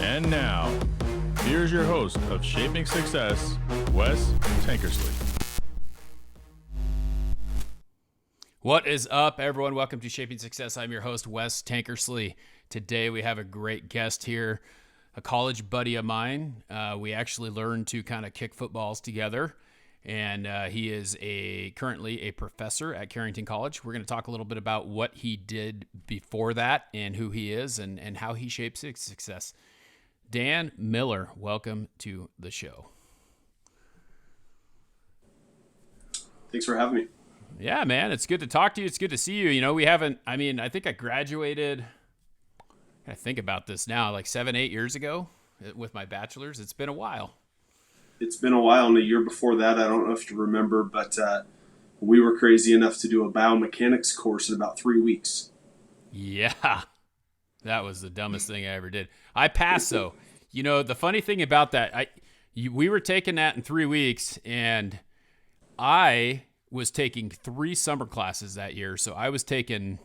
And now, here's your host of Shaping Success, Wes Tankersley. What is up, everyone? Welcome to Shaping Success. I'm your host, Wes Tankersley. Today, we have a great guest here, a college buddy of mine. We actually learned to kind of kick footballs together, and he is currently a professor at Carrington College. We're going to talk a little bit about what he did before that and who he is and how he shapes his success. Dan Miller, welcome to the show. Thanks for having me. Yeah, man, it's good to talk to you. It's good to see you. You know, I think I graduated, I think about this now, like 7-8 years ago with my bachelor's. It's been a while. It's been a while, and a year before that, I don't know if you remember, but we were crazy enough to do a biomechanics course in about 3 weeks. Yeah, that was the dumbest thing I ever did. I passed, though. You know, the funny thing about that, we were taking that in 3 weeks, and I was taking 3 summer classes that year. So I was taking,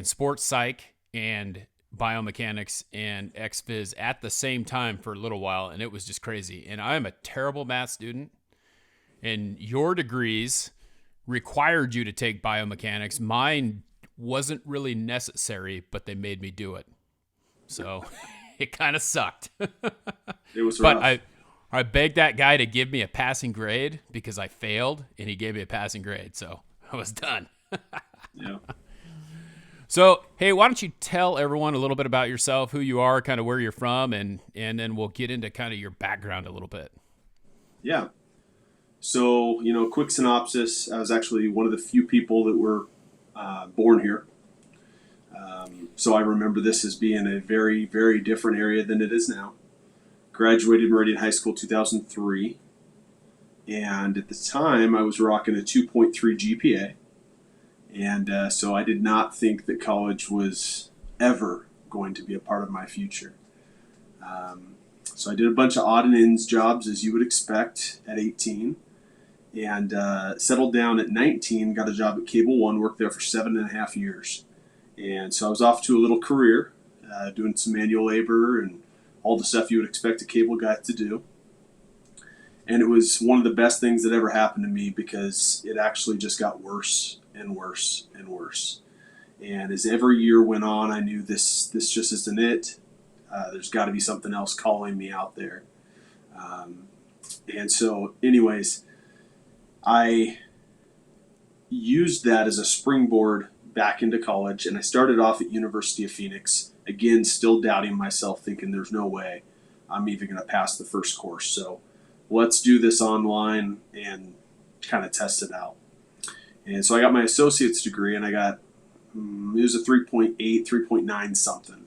sports psych and biomechanics and XPhys at the same time for a little while, and it was just crazy. And I am a terrible math student, and your degrees required you to take biomechanics. Mine wasn't really necessary, but they made me do it. So it kind of sucked. It was rough. But I begged that guy to give me a passing grade because I failed, and he gave me a passing grade. So I was done. Yeah. So, hey, why don't you tell everyone a little bit about yourself, who you are, kind of where you're from, and then we'll get into kind of your background a little bit. Yeah. So, quick synopsis. I was actually one of the few people that were born here. So I remember this as being a very, very different area than it is now. Graduated Meridian High School 2003. And at the time, I was rocking a 2.3 GPA. And so I did not think that college was ever going to be a part of my future. So I did a bunch of odd and ends jobs, as you would expect, at 18. And settled down at 19, got a job at Cable One, worked there for 7.5 years. And so I was off to a little career, doing some manual labor and all the stuff you would expect a cable guy to do. And it was one of the best things that ever happened to me because it actually just got worse and worse and worse. And as every year went on, I knew this just isn't it. There's got to be something else calling me out there. And so anyways, I used that as a springboard back into college, and I started off at University of Phoenix, again, still doubting myself, thinking there's no way I'm even going to pass the first course. So let's do this online and kind of test it out. And so I got my associate's degree, and I got, it was a 3.8, 3.9 something.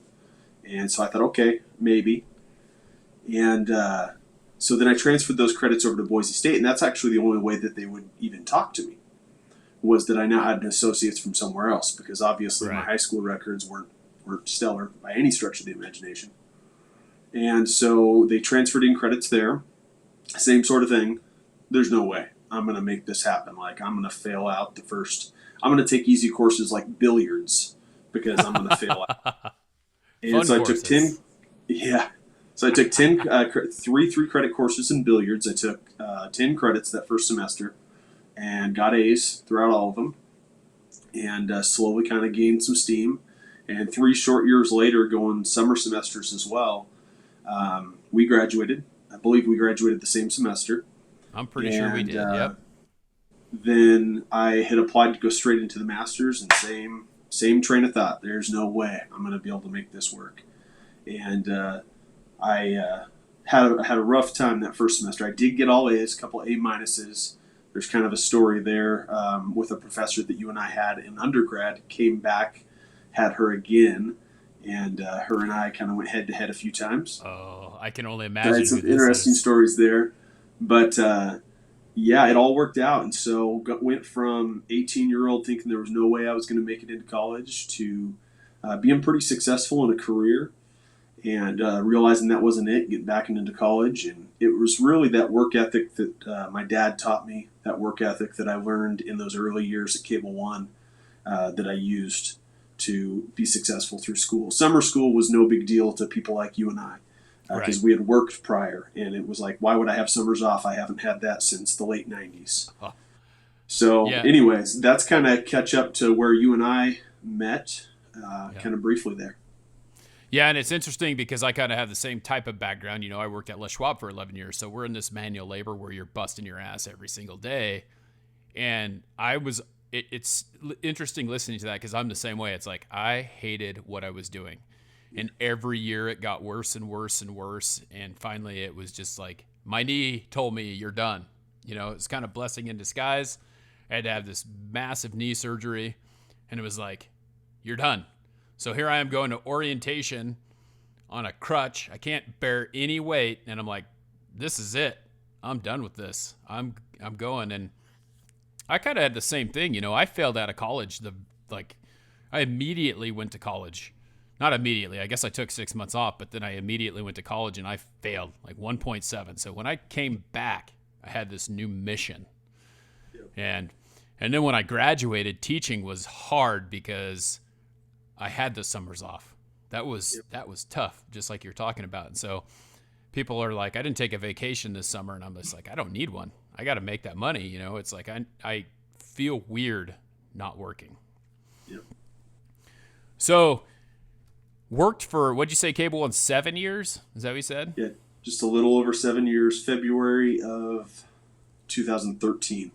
And so I thought, okay, maybe. And so then I transferred those credits over to Boise State, and that's actually the only way that they would even talk to me, was that I now had an associate's from somewhere else, because obviously my high school records weren't stellar by any stretch of the imagination. And so they transferred in credits there. Same sort of thing. There's no way I'm going to make this happen. Like, I'm going to fail out the first. I'm going to take easy courses like billiards because I'm going to fail out. And so I took 10. Yeah. So I took 10, three credit courses in billiards. I took 10 credits that first semester and got A's throughout all of them, and slowly kind of gained some steam. And 3 short years later, going summer semesters as well, we graduated. I believe we graduated the same semester. I'm pretty sure we did, yep. Then I had applied to go straight into the master's, and same train of thought. There's no way I'm going to be able to make this work. And I had a rough time that first semester. I did get all A's, a couple A minuses. There's kind of a story there with a professor that you and I had in undergrad, came back, had her again, and her and I kind of went head-to-head a few times. Oh, I can only imagine. I had some interesting stories there. But, yeah, it all worked out. And so went from 18-year-old thinking there was no way I was going to make it into college to being pretty successful in a career and realizing that wasn't it, getting back into college. And it was really that work ethic that my dad taught me, that work ethic that I learned in those early years at Cable One that I used to be successful through school. Summer school was no big deal to people like you and I, because Right. we had worked prior, and it was like, why would I have summers off? I haven't had that since the late 90s. Huh. So Yeah. anyways, that's kind of catch up to where you and I met, kind of briefly there. Yeah, and it's interesting because I kind of have the same type of background. You know, I worked at Les Schwab for 11 years, so we're in this manual labor where you're busting your ass every single day. And it's interesting listening to that because I'm the same way. It's like I hated what I was doing. And every year it got worse and worse and worse. And finally it was just like my knee told me you're done. You know, it's kind of blessing in disguise. I had to have this massive knee surgery, and it was like, you're done. So here I am going to orientation on a crutch. I can't bear any weight, and I'm like, this is it. I'm done with this. I'm going. And I kind of had the same thing. You know, I failed out of college. I immediately went to college. Not immediately. I guess I took 6 months off, but then I immediately went to college and I failed like 1.7. So when I came back, I had this new mission. And then when I graduated, teaching was hard because I had the summers off. That was tough, just like you're talking about. And so people are like, I didn't take a vacation this summer, and I'm just like, I don't need one. I got to make that money. You know, it's like I feel weird not working. Yep. So worked for, what'd you say, Cable One, 7 years? Is that what you said? Yeah, just a little over 7 years. February of 2013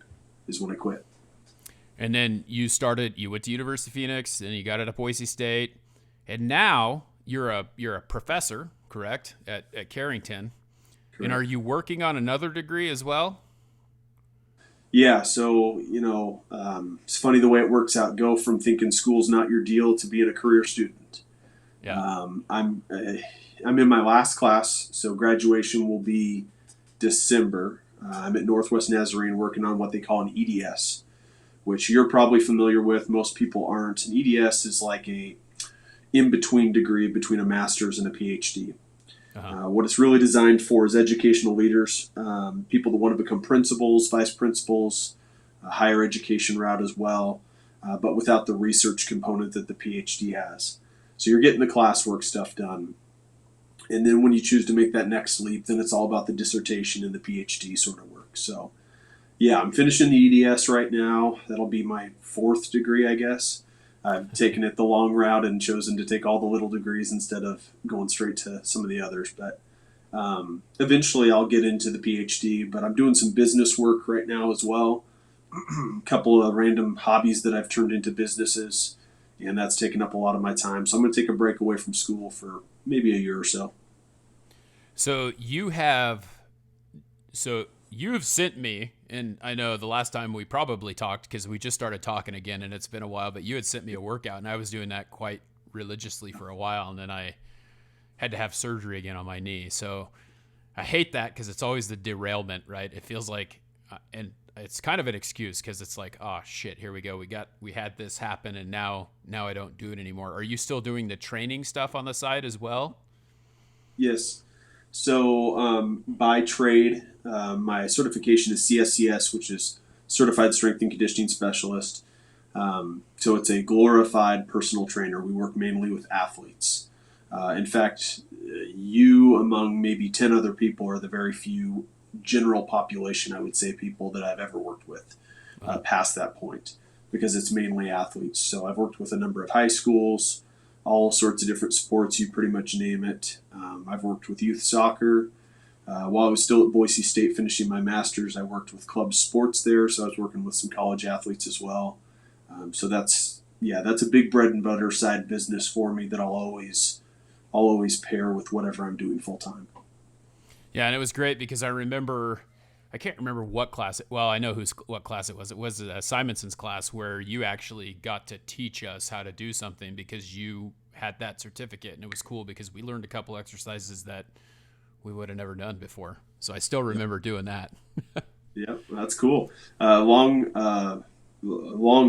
is when I quit. And then you went to University of Phoenix, and you got it at Boise State, and now you're a professor, correct, at Carrington. Correct. And are you working on another degree as well? Yeah, so, it's funny the way it works out. Go from thinking school's not your deal to being a career student. Yeah. I'm in my last class, so graduation will be December. I'm at Northwest Nazarene working on what they call an EDS, which you're probably familiar with. Most people aren't. An EDS is like a in-between degree between a master's and a PhD. Uh-huh. What it's really designed for is educational leaders, people that want to become principals, vice principals, a higher education route as well, but without the research component that the PhD has. So you're getting the classwork stuff done. And then when you choose to make that next leap, then it's all about the dissertation and the PhD sort of work. So yeah, I'm finishing the EDS right now. That'll be my 4th degree, I guess. I've taken it the long route and chosen to take all the little degrees instead of going straight to some of the others. But eventually I'll get into the PhD, but I'm doing some business work right now as well. A couple of random hobbies that I've turned into businesses, and that's taken up a lot of my time. So I'm going to take a break away from school for maybe a year or so. So you've sent me, and I know the last time we probably talked, because we just started talking again and it's been a while, but you had sent me a workout, and I was doing that quite religiously for a while, and then I had to have surgery again on my knee. So I hate that because it's always the derailment, right? It feels like, and it's kind of an excuse because it's like, oh shit, here we go. We had this happen, and now I don't do it anymore. Are you still doing the training stuff on the side as well? Yes. So by trade, my certification is CSCS, which is Certified Strength and Conditioning Specialist. So it's a glorified personal trainer. We work mainly with athletes. In fact, you among maybe 10 other people are the very few general population, I would say, people that I've ever worked with past that point, because it's mainly athletes. So I've worked with a number of high schools, all sorts of different sports, you pretty much name it. I've worked with youth soccer. While I was still at Boise State finishing my master's, I worked with club sports there, so I was working with some college athletes as well. So that's a big bread and butter side business for me that I'll always pair with whatever I'm doing full time. Yeah, and it was great because I can't remember what class. Well, I know what class it was. It was Simonson's class where you actually got to teach us how to do something because you had that certificate, and it was cool because we learned a couple exercises that we would have never done before. So I still remember doing that. Yeah, that's cool. Long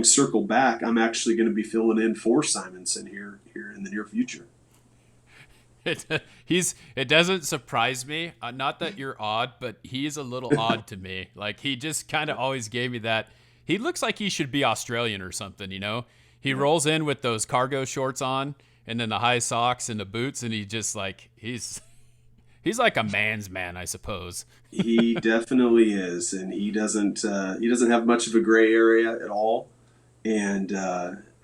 circle back. I'm actually going to be filling in for Simonson here in the near future. It doesn't surprise me. Not that you're odd, but he's a little odd to me. Like, he just kind of always gave me that. He looks like he should be Australian or something, you know? He rolls in with those cargo shorts on and then the high socks and the boots, and he just like he's like a man's man, I suppose. He definitely is, and he doesn't have much of a gray area at all. And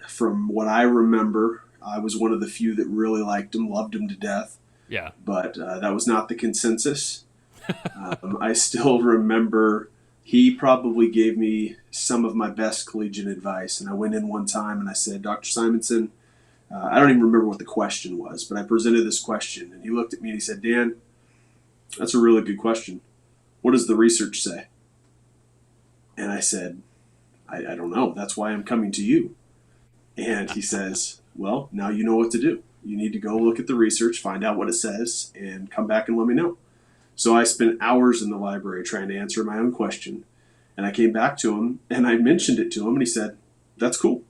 from what I remember, I was one of the few that really liked him, loved him to death. Yeah. But that was not the consensus. I still remember he probably gave me some of my best collegiate advice. And I went in one time and I said, Dr. Simonson, I don't even remember what the question was, but I presented this question. And he looked at me and he said, Dan, that's a really good question. What does the research say? And I said, I don't know. That's why I'm coming to you. And he says, well, now you know what to do. You need to go look at the research, find out what it says, and come back and let me know. So I spent hours in the library trying to answer my own question. And I came back to him, and I mentioned it to him, and he said, that's cool.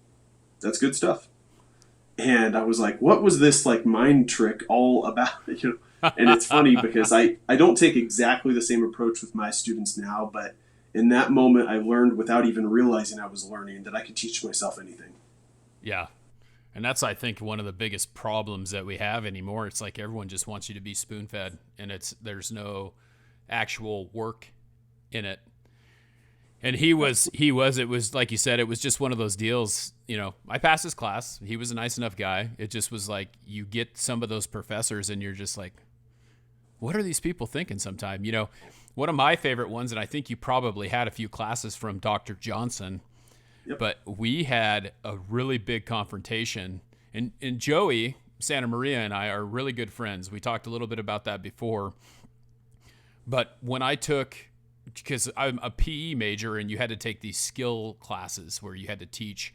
That's good stuff. And I was like, what was this like mind trick all about? You know? And it's funny because I don't take exactly the same approach with my students now, but in that moment I learned without even realizing I was learning that I could teach myself anything. Yeah. And that's, I think, one of the biggest problems that we have anymore. It's like everyone just wants you to be spoon-fed, and there's no actual work in it. And it was like you said, it was just one of those deals. You know, I passed his class. He was a nice enough guy. It just was like you get some of those professors and you're just like, what are these people thinking sometime? You know, one of my favorite ones, and I think you probably had a few classes from Dr. Johnson, Yep. but we had a really big confrontation. And Joey Santa Maria and I are really good friends. We talked a little bit about that before. But when I took, because I'm a PE major and you had to take these skill classes where you had to teach,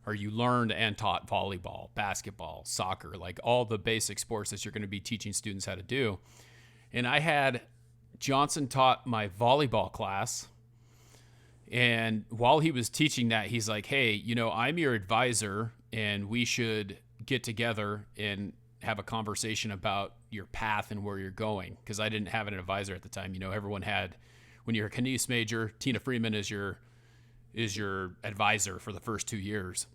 or you learned and taught volleyball, basketball, soccer, like all the basic sports that you're going to be teaching students how to do. And I had Johnson taught my volleyball class. And while he was teaching that, he's like, hey, you know, I'm your advisor and we should get together and have a conversation about your path and where you're going. Because I didn't have an advisor at the time. You know, everyone had, when you're a Canese major, Tina Freeman is your advisor for the first 2 years.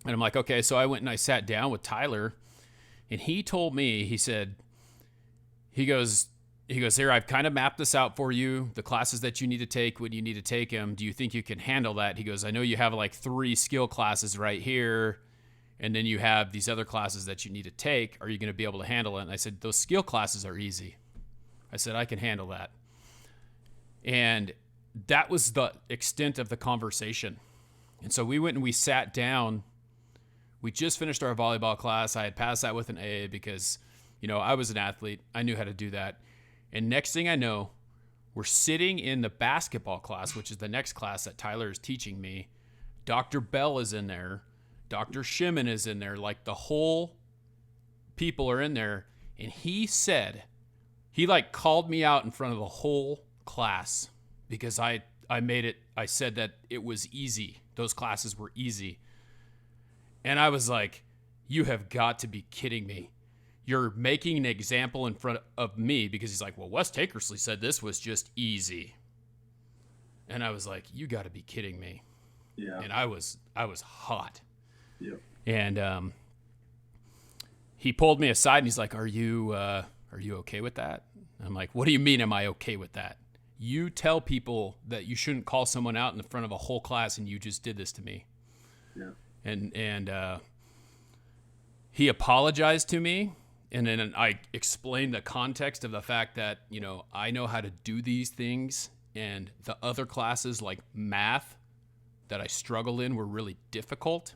And I'm like, okay. So I went and I sat down with Tyler, and he told me, he goes, here, I've kind of mapped this out for you, the classes that you need to take when you need to take them. Do you think you can handle that? He goes, I know you have like 3 skill classes right here, and then you have these other classes that you need to take. Are you going to be able to handle it? And I said, those skill classes are easy. I said, I can handle that. And that was the extent of the conversation. And so we went and we sat down. We just finished our volleyball class. I had passed that with an A because, you know, I was an athlete. I knew how to do that. And next thing I know, we're sitting in the basketball class, which is the next class that Tyler is teaching me. Dr. Bell is in there. Dr. Shimon is in there. Like the whole people are in there. And he like called me out in front of the whole class because I said that it was easy. Those classes were easy. And I was like, you have got to be kidding me. You're making an example in front of me, because he's like, well, Wes Tankersley said this was just easy. And I was like, you got to be kidding me. Yeah. And I was hot. Yep. And he pulled me aside and he's like, are you okay with that? And I'm like, what do you mean am I okay with that? You tell people that you shouldn't call someone out in the front of a whole class, and you just did this to me. Yeah. And he apologized to me. And then I explained the context of the fact that, you know, I know how to do these things, and the other classes like math that I struggled in were really difficult.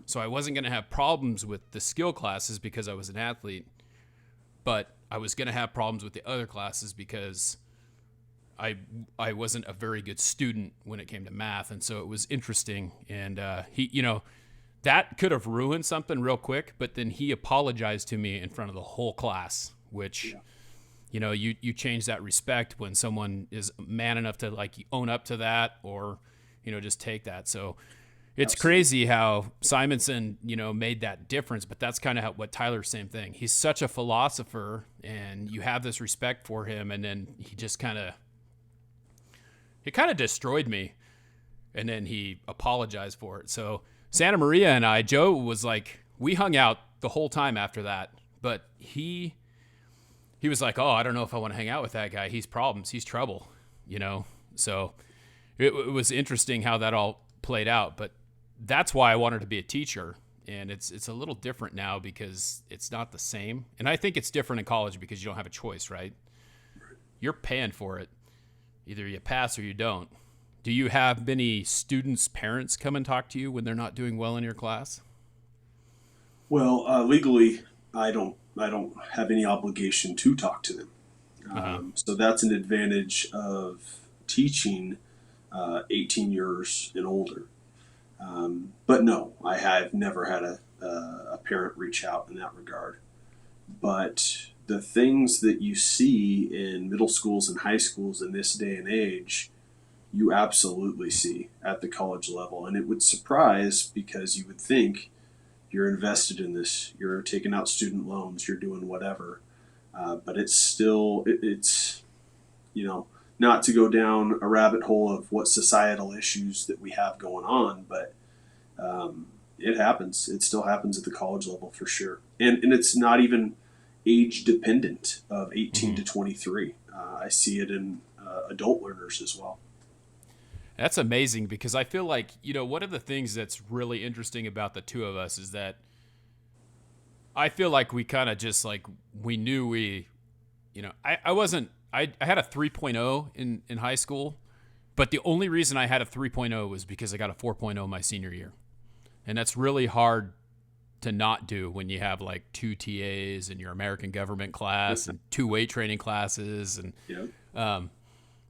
So I wasn't going to have problems with the skill classes because I was an athlete, but I was going to have problems with the other classes because I wasn't a very good student when it came to math. And so it was interesting. And he, you know, that could have ruined something real quick, but then he apologized to me in front of the whole class, which, you know, you change that respect when someone is man enough to like own up to that, or, you know, just take that. So it's Absolutely. crazy how Simonson, you know, made that difference, but that's kind of what Tyler's same thing. He's such a philosopher, and you have this respect for him, and then he just kind of destroyed me, and then he apologized for it. So Santa Maria and I, Joe was like, we hung out the whole time after that, but he was like, oh, I don't know if I want to hang out with that guy. He's problems. He's trouble, you know? So it was interesting how that all played out, but that's why I wanted to be a teacher. And it's a little different now because it's not the same. And I think it's different in college because you don't have a choice, right? You're paying for it. Either you pass or you don't. Do you have many students' parents come and talk to you when they're not doing well in your class? Well, legally, I don't have any obligation to talk to them. So that's an advantage of teaching 18 years and older. But no, I have never had a parent reach out in that regard. But the things that you see in middle schools and high schools in this day and age, you absolutely see at the college level. And it would surprise because you would think you're invested in this, you're taking out student loans, you're doing whatever. But it's still, it's, not to go down a rabbit hole of what societal issues that we have going on, but it happens. It still happens at the college level for sure. And it's not even age dependent of 18 to 23. I see it in adult learners as well. That's amazing because I feel like, one of the things that's really interesting about the two of us is that I feel like we kind of just like, we knew I had a 3.0 in high school, but the only reason I had a 3.0 was because I got a 4.0 my senior year. And that's really hard to not do when you have like 2 TAs in your American government class and 2 weight training classes. And,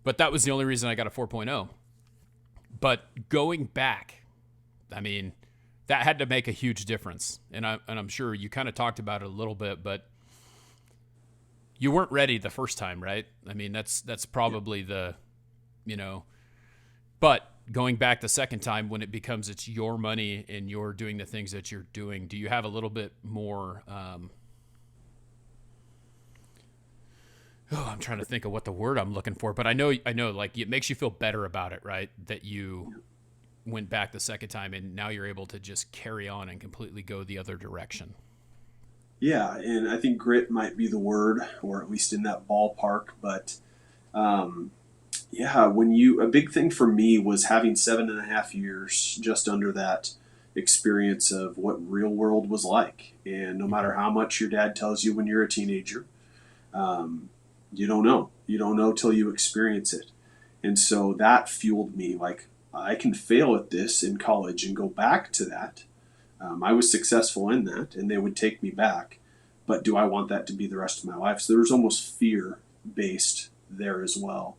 but that was the only reason I got a 4.0. But going back, I mean, that had to make a huge difference. And I'm sure you kind of talked about it a little bit, but you weren't ready the first time, right? I mean, that's probably but going back the second time when it becomes it's your money and you're doing the things that you're doing, do you have a little bit more, I'm trying to think of what the word I'm looking for, but I know like it makes you feel better about it, right? That you went back the second time and now you're able to just carry on and completely go the other direction. Yeah, and I think grit might be the word, or at least in that ballpark. But a big thing for me was having 7.5 years just under that experience of what real world was like. And no matter how much your dad tells you when you're a teenager, you don't know. You don't know till you experience it. And so that fueled me. Like, I can fail at this in college and go back to that. I was successful in that, and they would take me back. But do I want that to be the rest of my life? So there was almost fear-based there as well.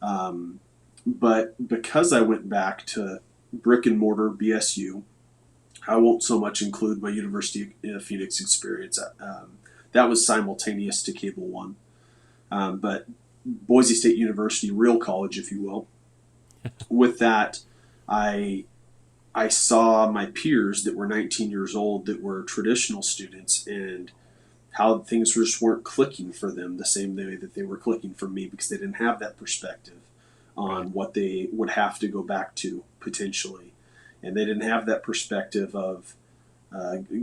But because I went back to brick and mortar BSU, I won't so much include my University of Phoenix experience. That was simultaneous to Cable One. But Boise State University, real college, if you will. With that, I saw my peers that were 19 years old that were traditional students and how things just weren't clicking for them the same way that they were clicking for me because they didn't have that perspective on what they would have to go back to potentially. And they didn't have that perspective of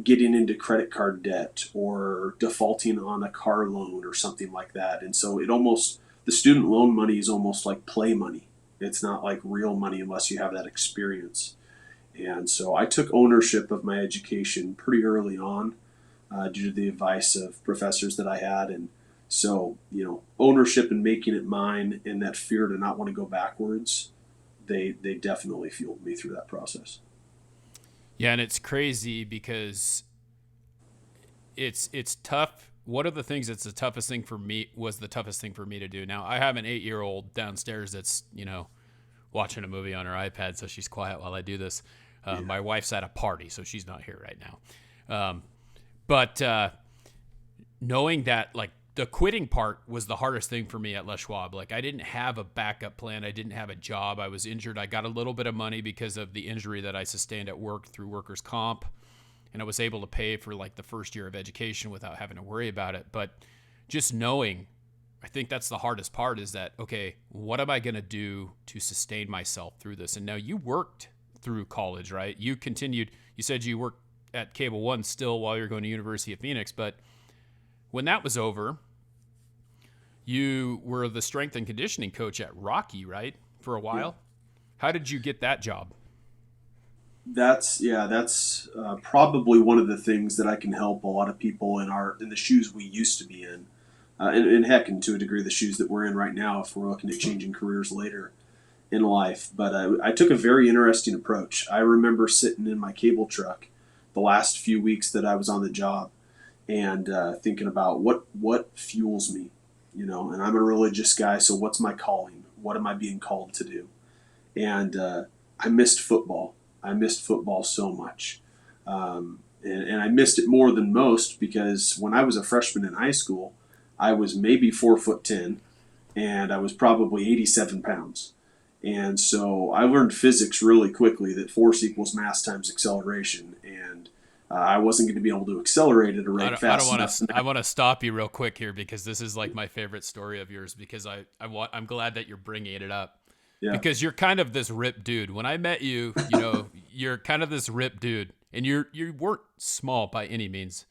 getting into credit card debt or defaulting on a car loan or something like that. And so the student loan money is almost like play money. It's not like real money unless you have that experience. And so I took ownership of my education pretty early on due to the advice of professors that I had. And so, ownership and making it mine and that fear to not want to go backwards, they definitely fueled me through that process. Yeah, and it's crazy because it's tough. One of the things that's the toughest thing for me to do. Now, I have an 8-year-old downstairs that's, watching a movie on her iPad, so she's quiet while I do this. My wife's at a party, so she's not here right now. But knowing that, like, the quitting part was the hardest thing for me at Les Schwab. Like, I didn't have a backup plan. I didn't have a job. I was injured. I got a little bit of money because of the injury that I sustained at work through workers' comp. And I was able to pay for like the first year of education without having to worry about it. But just knowing, I think that's the hardest part is that, okay, what am I going to do to sustain myself through this? And now you worked through college, right? You continued. You said you worked at Cable One still while you're going to University of Phoenix, but when that was over, you were the strength and conditioning coach at Rocky, right, for a while. How did you get that job? That's probably one of the things that I can help a lot of people in the shoes we used to be in, and heck, and to a degree, the shoes that we're in right now if we're looking at changing careers later in life. But I took a very interesting approach. I remember sitting in my cable truck the last few weeks that I was on the job and thinking about what fuels me, and I'm a religious guy, so what's my calling? What am I being called to do? And I missed football. I missed football so much. And I missed it more than most because when I was a freshman in high school, I was maybe 4'10", and I was probably 87 pounds. And so I learned physics really quickly, that force equals mass times acceleration. And I wasn't going to be able to accelerate at a rate fast enough. I want to stop you real quick here because this is like my favorite story of yours, because I'm glad that you're bringing it up. Yeah. Because you're kind of this ripped dude. When I met you, you're kind of this ripped dude, and you weren't small by any means,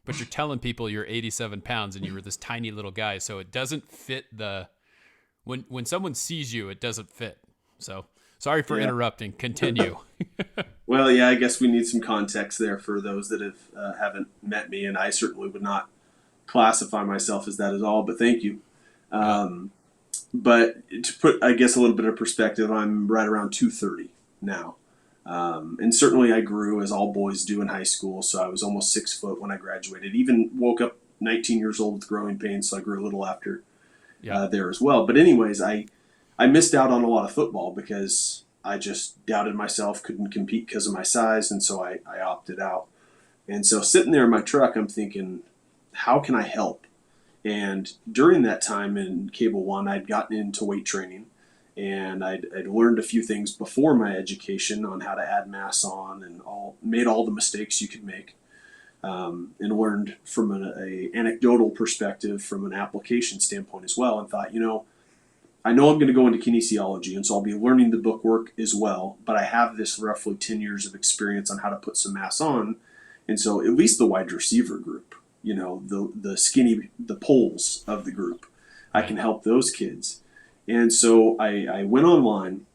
but you're telling people you're 87 pounds and you were this tiny little guy. So it doesn't fit when someone sees you, it doesn't fit. So sorry for interrupting. Continue. Well, yeah, I guess we need some context there for those that haven't met me, and I certainly would not classify myself as that at all, but thank you. But to put, I guess, a little bit of perspective, I'm right around 230 now. And certainly I grew, as all boys do in high school, so I was almost 6 foot when I graduated. Even woke up 19 years old with growing pains, so I grew a little after there as well. But anyways, I missed out on a lot of football because I just doubted myself, couldn't compete because of my size, and so I opted out. And so sitting there in my truck, I'm thinking, how can I help? And during that time in Cable One, I'd gotten into weight training, and I'd learned a few things before my education on how to add mass on, and made all the mistakes you could make, and learned from an anecdotal perspective, from an application standpoint as well, and thought, I know I'm going to go into kinesiology, and so I'll be learning the book work as well, but I have this roughly 10 years of experience on how to put some mass on, and so at least the wide receiver group, the skinny, the poles of the group, I can help those kids. And so I went online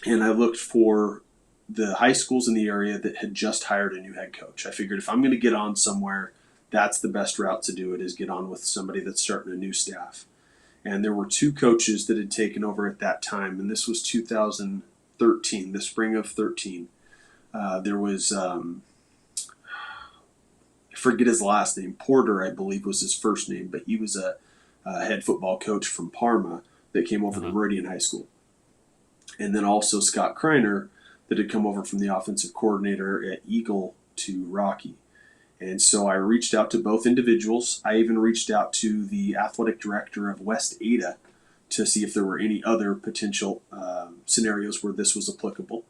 and I looked for the high schools in the area that had just hired a new head coach. I figured if I'm going to get on somewhere, that's the best route to do it, is get on with somebody that's starting a new staff. And there were 2 coaches that had taken over at that time, and this was 2013, the spring of 13. There was I forget his last name. Porter, I believe, was his first name, but he was a head football coach from Parma that came over to Meridian High School. And then also Scott Kreiner, that had come over from the offensive coordinator at Eagle to Rocky. And so I reached out to both individuals. I even reached out to the athletic director of West Ada to see if there were any other potential scenarios where this was applicable.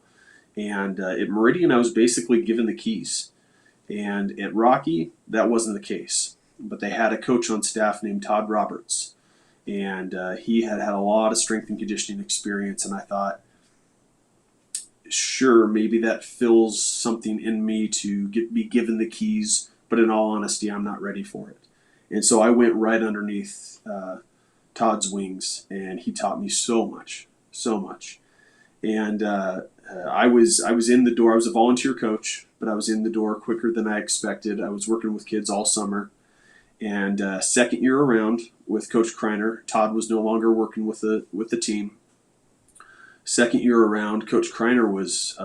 And at Meridian, I was basically given the keys. And at Rocky, that wasn't the case. But they had a coach on staff named Todd Roberts. And he had a lot of strength and conditioning experience. And I thought, sure, maybe that fills something in me to be given the keys. But in all honesty, I'm not ready for it. And so I went right underneath Todd's wings. And he taught me so much, so much. And I was in the door. I was a volunteer coach, but I was in the door quicker than I expected. I was working with kids all summer. And second year around with Coach Kreiner, Todd was no longer working with the team. Second year around, Coach Kreiner was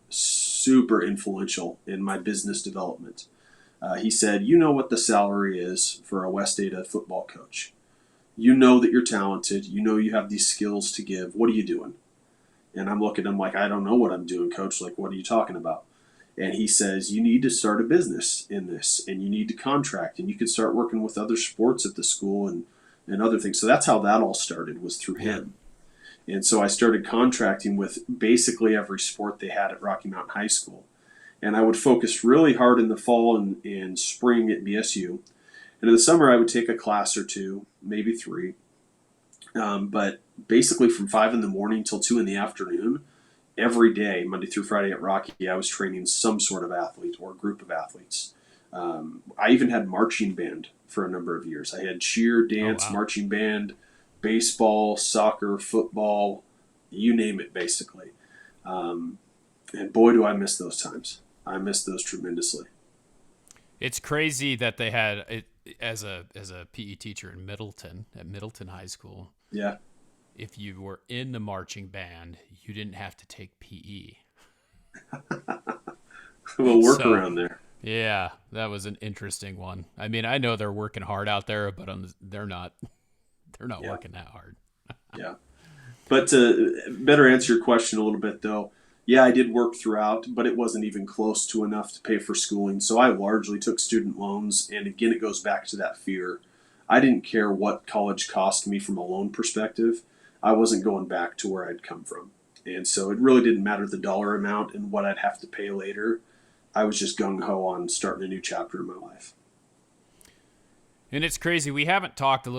super influential in my business development. He said, "You know what the salary is for a West Ada football coach. You know that you're talented. You know you have these skills to give. What are you doing?" And I'm looking at him like, "I don't know what I'm doing, Coach. Like, what are you talking about?" And he says, "You need to start a business in this, and you need to contract, and you can start working with other sports at the school and other things." So that's how that all started, was through him. And so I started contracting with basically every sport they had at Rocky Mountain High School. And I would focus really hard in the fall and spring at BSU. And in the summer, I would take a class or 2, maybe 3. But basically from 5 in the morning till 2 in the afternoon, every day, Monday through Friday at Rocky, I was training some sort of athlete or group of athletes. I even had marching band for a number of years. I had cheer, Oh, dance, wow. marching band, baseball, soccer, football, you name it, basically. Um, and boy, do I miss those times. I miss those tremendously. It's crazy that they had it as a PE teacher in Middleton at Middleton High School. Yeah. If you were in the marching band, you didn't have to take PE. We'll work So, around there. yeah, that was an interesting one. I mean, I know they're working hard out there, but they're not. They're not Yeah. working that hard. Yeah. But to better answer your question a little bit, though, yeah, I did work throughout, but it wasn't even close to enough to pay for schooling. So I largely took student loans. And again, it goes back to that fear. I didn't care what college cost me from a loan perspective. I wasn't going back to where I'd come from. And so it really didn't matter the dollar amount and what I'd have to pay later. I was just gung ho on starting a new chapter in my life. And it's crazy. We haven't talked a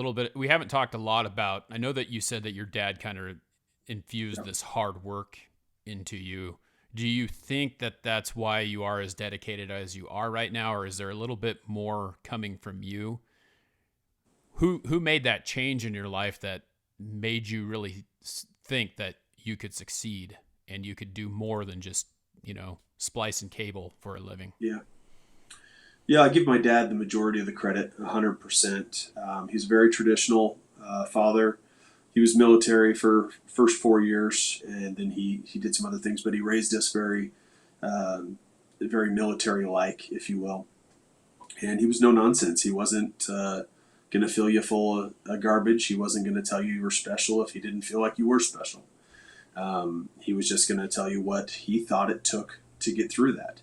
lot about, I know that you said that your dad kind of infused Yeah. this hard work into you. Do you think that that's why you are as dedicated as you are right now? Or is there a little bit more coming from you? Who made that change in your life that made you really think that you could succeed and you could do more than just, splice and cable for a living? Yeah. Yeah, I give my dad the majority of the credit, 100%. He's a very traditional father. He was military for first 4 years, and then he did some other things, but he raised us very military-like, if you will. And he was no nonsense. He wasn't going to fill you full of garbage. He wasn't going to tell you were special if he didn't feel like you were special. He was just going to tell you what he thought it took to get through that.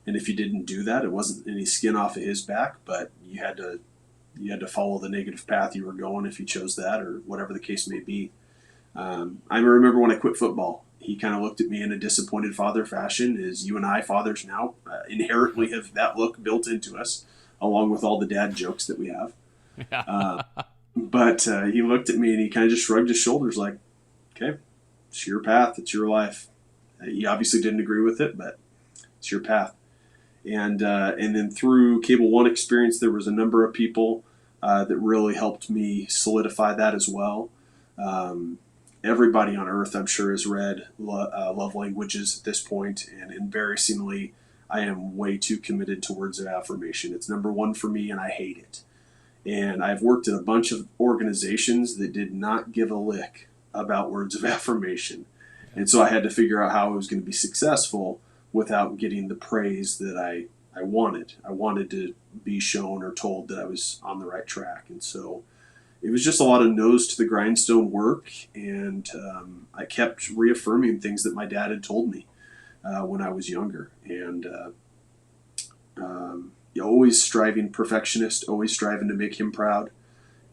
And if you didn't do that, it wasn't any skin off of his back, but you had to follow the negative path you were going if you chose that, or whatever the case may be. I remember when I quit football, he kind of looked at me in a disappointed father fashion, as you and I, fathers now, inherently have that look built into us, along with all the dad jokes that we have. But he looked at me and he kind of just shrugged his shoulders like, okay, it's your path, it's your life. He obviously didn't agree with it, but it's your path. And then through Cable One experience, there was a number of people that really helped me solidify that as well. Everybody on earth, I'm sure, has read Love Languages at this point, and embarrassingly, I am way too committed to words of affirmation. It's number one for me, and I hate it. And I've worked at a bunch of organizations that did not give a lick about words of affirmation. And so I had to figure out how I was going to be successful without getting the praise that I wanted. I wanted to be shown or told that I was on the right track. And so it was just a lot of nose to the grindstone work. And I kept reaffirming things that my dad had told me when I was younger. And always striving perfectionist, always striving to make him proud.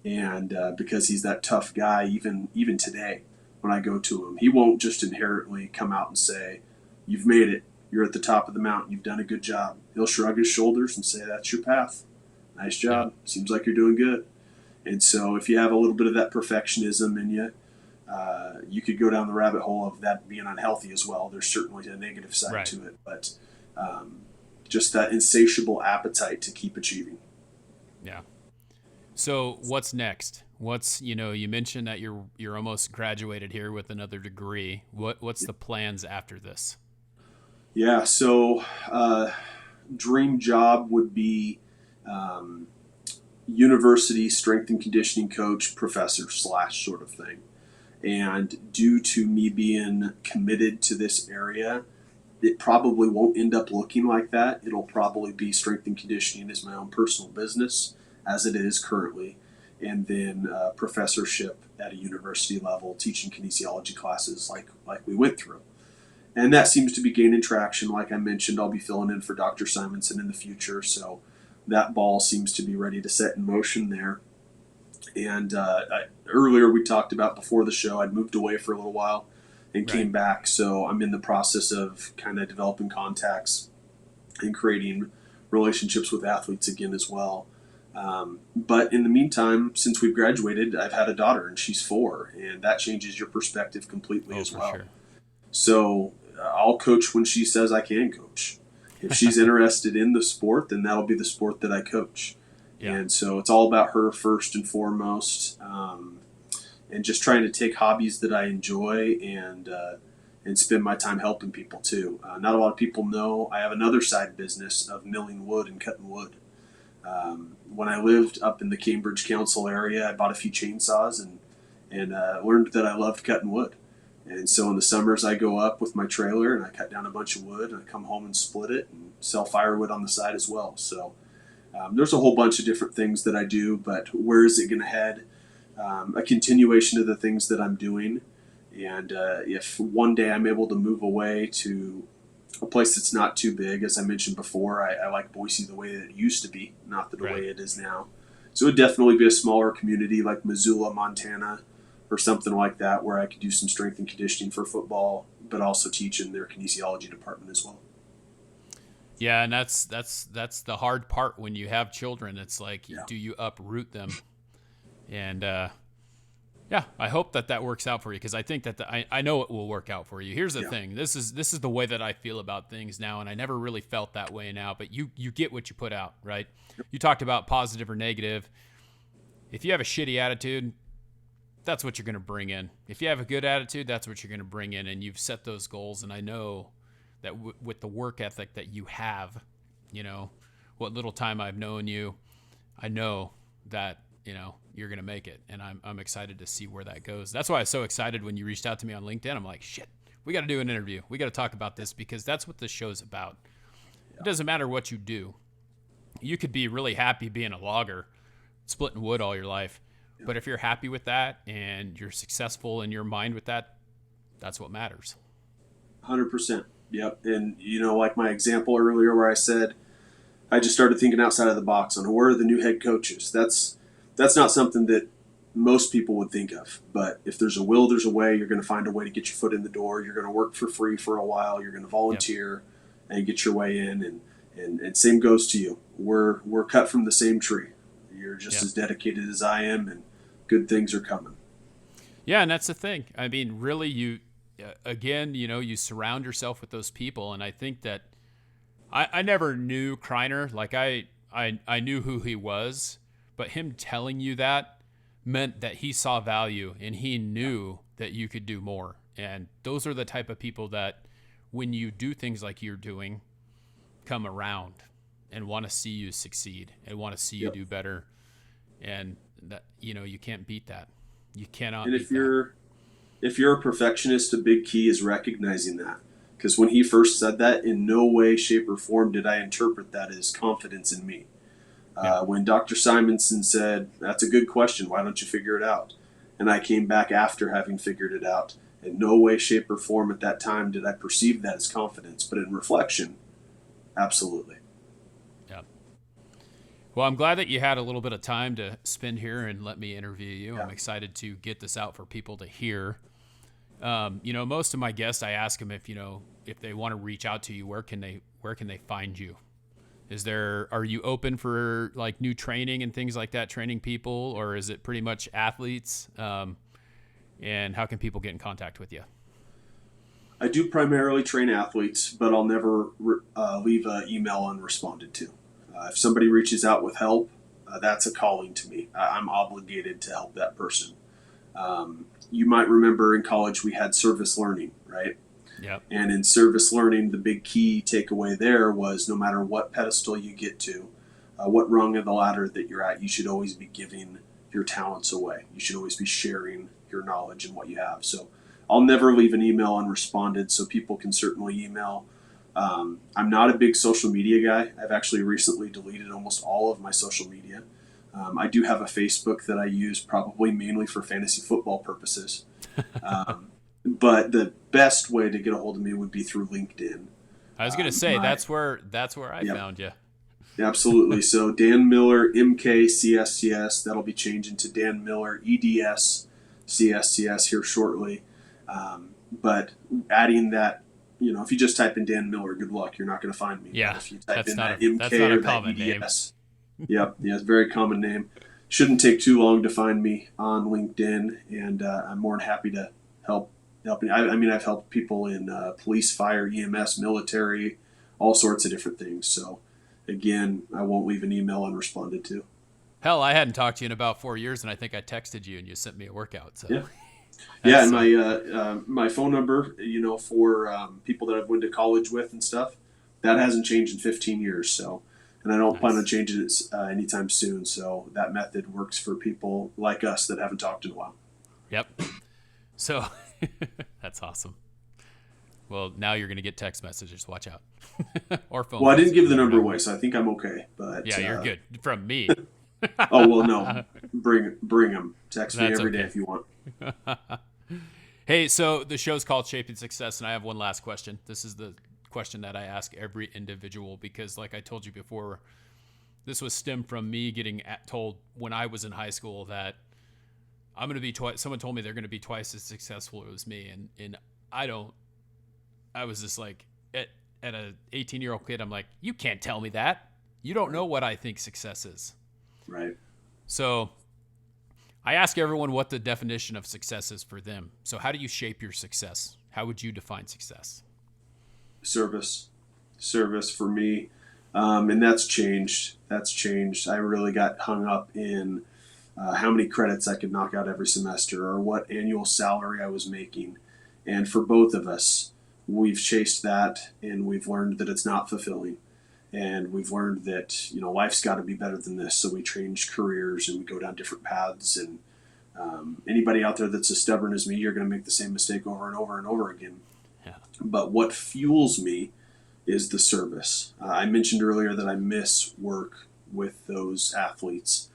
And because he's that tough guy, even today, when I go to him, he won't just inherently come out and say, "You've made it. You're at the top of the mountain. You've done a good job." He'll shrug his shoulders and say, "That's your path. Nice job. Seems like you're doing good." And so if you have a little bit of that perfectionism in you, you could go down the rabbit hole of that being unhealthy as well. There's certainly a negative side to it, but just that insatiable appetite to keep achieving. Yeah. So what's next? You mentioned that you're almost graduated here with another degree. What's the plans after this? Yeah, so dream job would be university strength and conditioning coach, professor / sort of thing. And due to me being committed to this area, it probably won't end up looking like that. It'll probably be strength and conditioning as my own personal business, as it is currently, and then professorship at a university level, teaching kinesiology classes like we went through. And that seems to be gaining traction. Like I mentioned, I'll be filling in for Dr. Simonson in the future, so that ball seems to be ready to set in motion there. And earlier we talked about before the show, I'd moved away for a little while and came back, so I'm in the process of kind of developing contacts and creating relationships with athletes again as well. But in the meantime, since we've graduated, I've had a daughter and she's 4, and that changes your perspective completely as well. Sure. So I'll coach when she says I can coach. If she's interested in the sport, then that'll be the sport that I coach. Yeah. And so it's all about her first and foremost, and just trying to take hobbies that I enjoy and spend my time helping people too. Not a lot of people know I have another side business of milling wood and cutting wood. When I lived up in the Cambridge Council area, I bought a few chainsaws and learned that I loved cutting wood. And so in the summers, I go up with my trailer and I cut down a bunch of wood and I come home and split it and sell firewood on the side as well. So there's a whole bunch of different things that I do, but where is it going to head? A continuation of the things that I'm doing. And if one day I'm able to move away to a place that's not too big, as I mentioned before, I like Boise the way that it used to be, not the way it is now. So it would definitely be a smaller community like Missoula, Montana, or something like that, where I could do some strength and conditioning for football, but also teach in their kinesiology department as well. Yeah, and that's the hard part when you have children. It's like, do you uproot them? And yeah, I hope that works out for you, because I think that I know it will work out for you. Here's the thing: this is the way that I feel about things now, and I never really felt that way now. But you get what you put out, right? You talked about positive or negative. If you have a shitty attitude, that's what you're going to bring in. If you have a good attitude, that's what you're going to bring in, and you've set those goals. And I know that with the work ethic that you have, what little time I've known you, I know that, you're going to make it. And I'm excited to see where that goes. That's why I was so excited when you reached out to me on LinkedIn. I'm like, shit, we got to do an interview. We got to talk about this, because that's what this show's about. Yeah. It doesn't matter what you do. You could be really happy being a logger, splitting wood all your life. Yeah. But if you're happy with that and you're successful in your mind with that, that's what matters. 100%. Yep. And, like my example earlier where I said, I just started thinking outside of the box on where are the new head coaches. That's not something that most people would think of. But if there's a will, there's a way. You're going to find a way to get your foot in the door. You're going to work for free for a while. You're going to volunteer and get your way in. And same goes to you. We're cut from the same tree. You're just as dedicated as I am, and good things are coming. Yeah, and that's the thing. I mean, really, you surround yourself with those people, and I think that I never knew Kreiner. Like I knew who he was, but him telling you that meant that he saw value and he knew that you could do more. And those are the type of people that, when you do things like you're doing, come around and want to see you succeed and want to see you do better. And that, you can't beat that. You cannot. And if you're a perfectionist, a big key is recognizing that. Because when he first said that, in no way, shape, or form did I interpret that as confidence in me. When Dr. Simonson said, that's a good question, why don't you figure it out? And I came back after having figured it out. In no way, shape, or form at that time did I perceive that as confidence. But in reflection, absolutely. Yeah. Well, I'm glad that you had a little bit of time to spend here and let me interview you. I'm excited to get this out for people to hear. Most of my guests, I ask them if they want to reach out to you, where can they find you? Are you open for like new training and things like that, training people, or is it pretty much athletes? And how can people get in contact with you? I do primarily train athletes, but I'll never leave an email unresponded to. If somebody reaches out with help, that's a calling to me. I'm obligated to help that person. You might remember in college we had service learning, right? Yep. And in service learning, the big key takeaway there was no matter what pedestal you get to, what rung of the ladder that you're at, you should always be giving your talents away. You should always be sharing your knowledge and what you have. So I'll never leave an email unresponded, so people can certainly email. I'm not a big social media guy. I've actually recently deleted almost all of my social media. I do have a Facebook that I use probably mainly for fantasy football purposes. But the best way to get a hold of me would be through LinkedIn. I was going to say, that's where I found you. Absolutely. So Dan Miller, MKCSCS, that'll be changing to Dan Miller, EDS, CSCS here shortly. But adding that, if you just type in Dan Miller, good luck. You're not going to find me. Yeah, but if you type in that MK or that EDS. Yep. Yeah, it's a very common name. Shouldn't take too long to find me on LinkedIn, and I'm more than happy to help helping. I mean, I've helped people in police, fire, EMS, military, all sorts of different things. So, again, I won't leave an email unresponded to. Hell, I hadn't talked to you in about 4 years, and I think I texted you and you sent me a workout. So yeah, yeah, and my phone number, for people that I've went to college with and stuff, that hasn't changed in 15 years. So, and I don't plan on changing it anytime soon. So that method works for people like us that haven't talked in a while. Yep. So that's awesome. Well, now you're going to get text messages. Watch out. Or phone. Well, I didn't give the number away, so I think I'm okay. But yeah, you're good from me. Oh well, no, bring them. Text me every day if you want. Hey, so the show's called Shaping Success, and I have one last question. This is the question that I ask every individual because, like I told you before, this was stemmed from me getting told when I was in high school that I'm going to be someone told me they're going to be twice as successful as me, and I was just like at a 18-year-old kid, I'm like, you can't tell me that. You don't know what I think success is. Right. So I ask everyone what the definition of success is for them. So how do you shape your success? How would you define success? Service for me. And that's changed. I really got hung up in how many credits I could knock out every semester or what annual salary I was making. And for both of us, we've chased that and we've learned that it's not fulfilling. And we've learned that, life's got to be better than this. So we change careers and we go down different paths. And anybody out there that's as stubborn as me, you're going to make the same mistake over and over and over again. Yeah. But what fuels me is the service. I mentioned earlier that I miss work with those athletes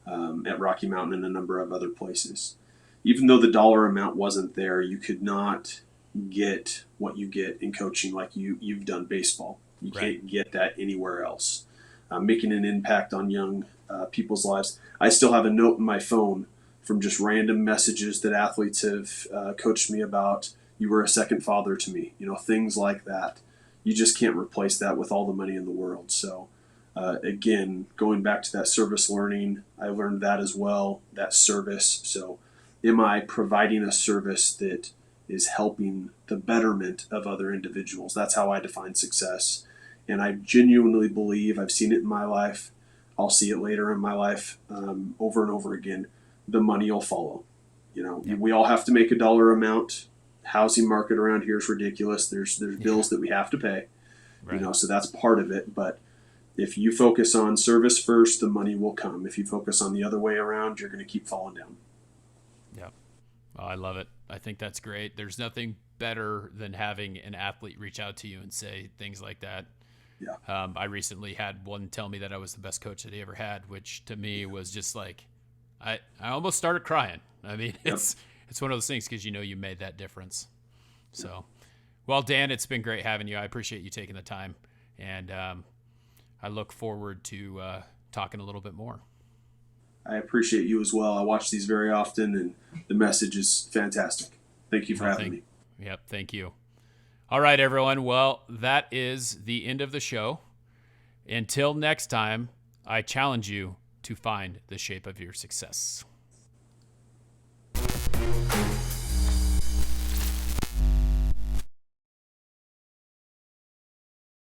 at Rocky Mountain and a number of other places. Even though the dollar amount wasn't there, you could not get what you get in coaching like you've done baseball. You can't get that anywhere else. Making an impact on young people's lives. I still have a note in my phone from just random messages that athletes have coached me about. You were a second father to me. Things like that. You just can't replace that with all the money in the world. So, again, going back to that service learning, I learned that as well, that service. So, am I providing a service that is helping the betterment of other individuals? That's how I define success. And I genuinely believe, I've seen it in my life, I'll see it later in my life, over and over again, the money will follow. We all have to make a dollar amount. Housing market around here is ridiculous. There's bills that we have to pay, Right. So that's part of it. But if you focus on service first, the money will come. If you focus on the other way around, you're going to keep falling down. Yep. Oh, I love it. I think that's great. There's nothing better than having an athlete reach out to you and say things like that. Yeah. I recently had one tell me that I was the best coach that he ever had, which to me was just like, I almost started crying. I mean, it's one of those things because you made that difference. So, well, Dan, it's been great having you. I appreciate you taking the time, and I look forward to talking a little bit more. I appreciate you as well. I watch these very often, and the message is fantastic. Thank you for having me. Yep, thank you. All right, everyone. Well, that is the end of the show. Until next time, I challenge you to find the shape of your success.